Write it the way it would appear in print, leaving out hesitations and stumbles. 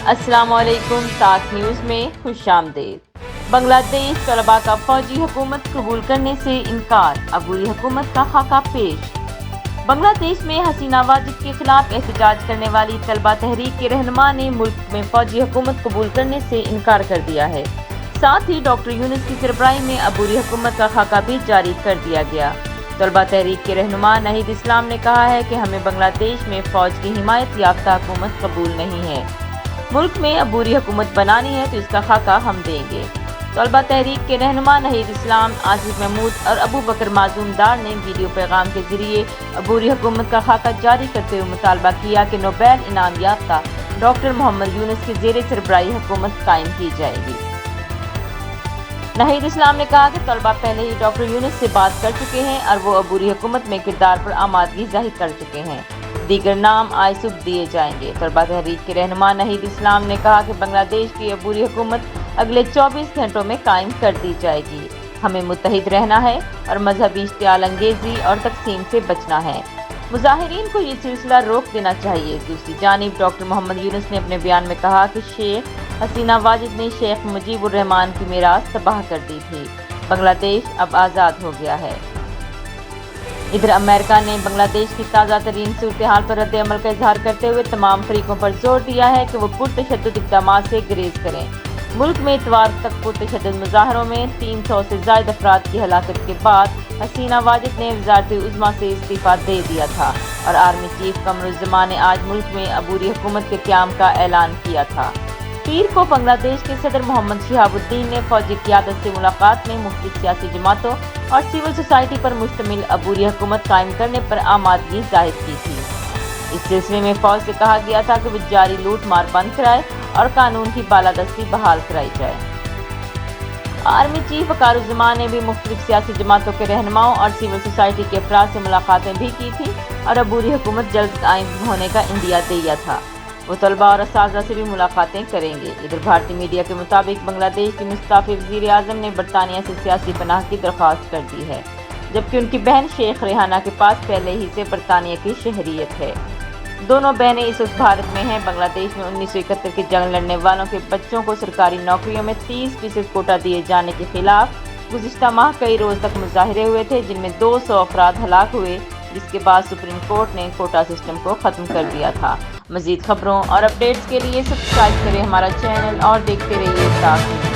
अस्सलाम वालेकुम। ताक न्यूज़ में खुश आमदीद। बांग्लादेश तलबा का फौजी हुकूमत कबूल करने से इनकार, अबूरी हुकूमत का खाका पेश। बांग्लादेश में हसीना वाजिद के खिलाफ एहतजाज करने वाली तलबा तहरीक के रहनुमा ने मुल्क में फौजी हुकूमत कबूल करने से इनकार कर दिया है। साथ ही डॉक्टर यूनुस की सरबराही में अबूरी हुकूमत का खाका भी जारी कर दिया गया। तलबा तहरीक के रहनुमा नहीद इस्लाम ने कहा है कि हमें बांग्लादेश में फौज की हिमायत याफ्ता हुकूमत कबूल नहीं है। मुल्क में अबूरी हुकूमत बनानी है तो इसका खाका हम देंगे। तलबा तहरीक के रहनुमा नहीद इस्लाम, आसिफ महमूद और अबू बकर माजूमदार ने वीडियो पैगाम के जरिए अबूरी हुकूमत का खाका जारी करते हुए मुतालबा किया कि नोबेल इनाम याफ्ता डॉक्टर मोहम्मद यूनुस की ज़ेर सरबराही हुकूमत कायम की जाएगी। नहीद इस्लाम ने कहा कि तलबा पहले ही डॉक्टर यूनुस से बात कर चुके हैं और वो अबूरी हुकूमत में किरदार पर आमादगी जाहिर कर चुके हैं। दीगर नाम आए सुबह दिए जाएंगे। तलबा तहरीक के रहनुमा नहीद इस्लाम ने कहा कि बांग्लादेश की अबूरी हुकूमत अगले 24 घंटों में कायम कर दी जाएगी। हमें मुत्तहिद रहना है और मजहबी इश्तियाल अंगेजी और तकसीम से बचना है। मुजाहिरीन को ये सिलसिला रोक देना चाहिए। दूसरी जानिब डॉक्टर मोहम्मद यूनुस ने अपने बयान में कहा कि शेख हसीना वाजिद ने शेख मुजीबुर रहमान की मीरास तबाह कर दी थी। बांग्लादेश अब आज़ाद हो गया है। इधर अमेरिका ने बांग्लादेश की ताज़ा तरीन सूरत हाल पर रद्द अमल का इजहार करते हुए तमाम फरीकों पर जोर दिया है कि वो पुरतशद्दुद इक़दामात से गुरेज करें। मुल्क में इतवार तक पुरतशद्दुद मुजाहरों में 300 से ज़ायद अफराद की हलाकत के बाद हसीना वाजिद ने वज़ारत-ए-उज़्मा से इस्तीफ़ा दे दिया था और आर्मी चीफ कमरुज़्ज़मान ने आज मुल्क में अबूरी हुकूमत के क़याम का ऐलान किया था। पीर को बांग्लादेश के सदर मोहम्मद शिहाबुद्दीन ने फौजी क़यादत से मुलाकात में मुख्तलिफ सियासी जमातों और सिविल सोसाइटी पर मुश्तमिल अबूरी हुकूमत कायम करने पर आमादगी जाहिर की थी। इस सिलसिले में फौज से कहा गया था कि वो जारी लूट मार बंद कराए और कानून की बालादस्ती बहाल कराई जाए। आर्मी चीफ वक़ारुज़्ज़मान ने भी मुख्तलिफ सियासी जमातों के रहनुमाओं और सिविल सोसाइटी के अफराद से मुलाकातें भी की थी और अबूरी हुकूमत जल्द कायम होने का इंदिया दिया था। वो तलबा और असातिज़ा से भी मुलाकातें करेंगे। इधर भारतीय मीडिया के मुताबिक बांग्लादेश की मुस्तफ़ी वज़ीर आज़म ने बरतानिया से सियासी पनाह की दरख्वास्त कर दी है, जबकि उनकी बहन शेख रेहाना के पास पहले ही से बरतानिया की शहरियत है। दोनों बहनें इस वक्त भारत में हैं। बांग्लादेश में 1971 की जंग लड़ने वालों के बच्चों को सरकारी नौकरियों में 30% कोटा दिए जाने के खिलाफ गुज़िश्ता माह कई रोज़ तक मुजाहरे हुए थे, जिनमें 200 अफराद हलाक हुए, जिसके बाद सुप्रीम कोर्ट ने कोटा सिस्टम को ख़त्म कर दिया था। मज़ीद खबरों और अपडेट्स के लिए सब्सक्राइब करें हमारा चैनल और देखते रहिए ताक न्यूज़।